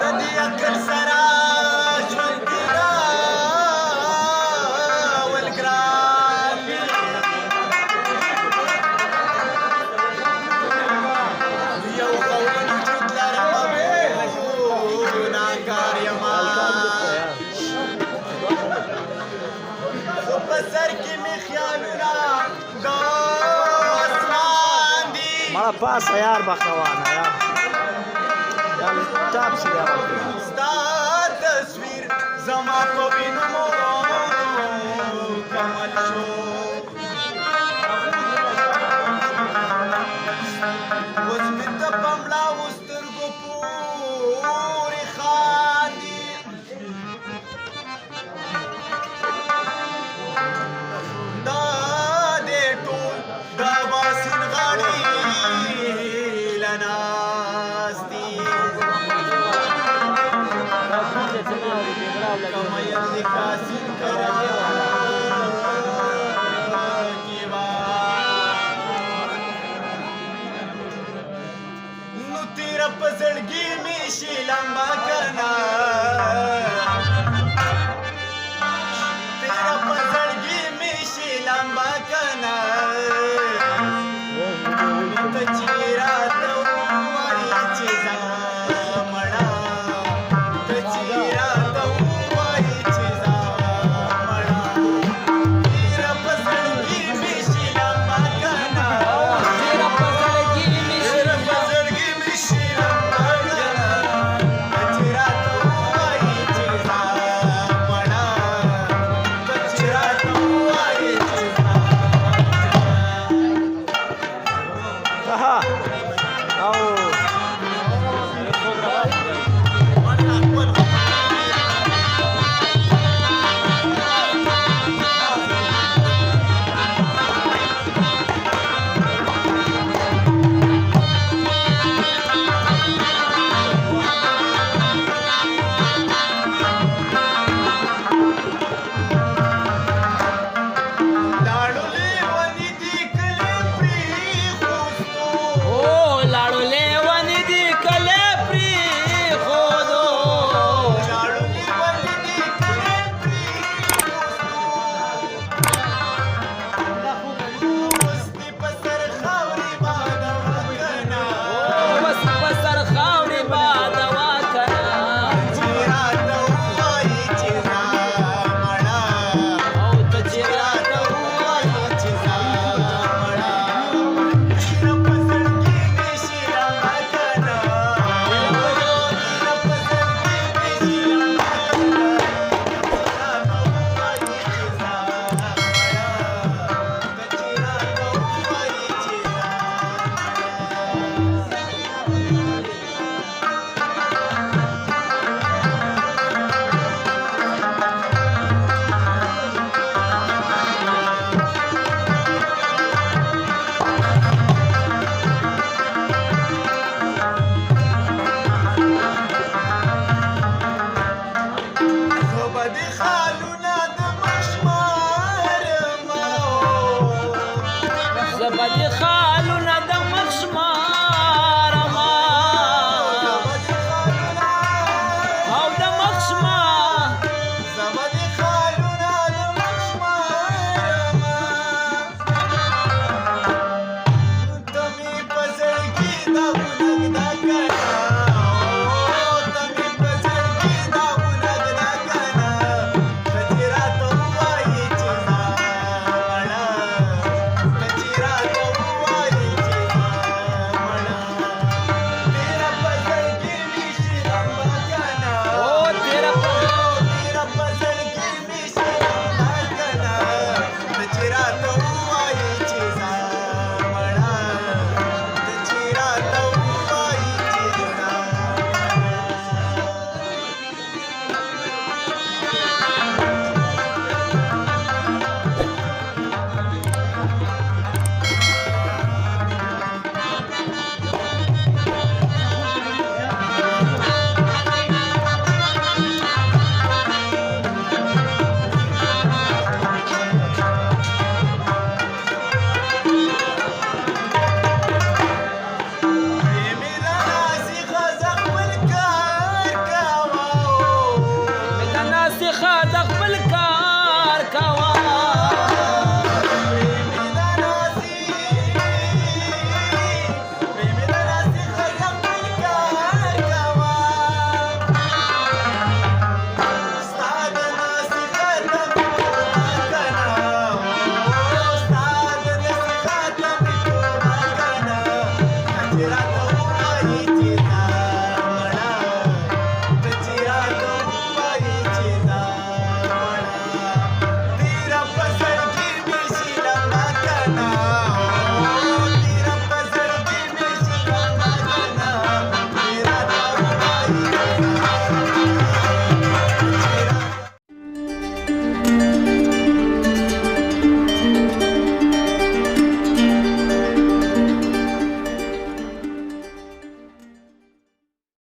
د دې عقل سره ژوند تېرول ګران وي یو قول وجود لرمه ګناهګار یمه خو په سر کې مې خیالونه د اسمان دي مړه پاسه یار بخوانه یار ټاپ شي یار ستا تصویر زما په وینو کمل شو اوس مې د بمړاوو سترګو پورې خاندي دا دې ټول د باسین غاړې له ناستي کمین د کاسین کرکی وا نو تیره په زړګي مې شي لمبه کنه تیره په زړګي مې شي لمبه کنه نو ته چې راته ووایې چې زه مړه ته چې راته ووایې چې زه مړه تیره په زړګي مې شي لمبه کنه تیره په زړګي مې شي لمبه کنه ته چې راته ووایې چې زه مړه ته چې راته ووایې چې زه او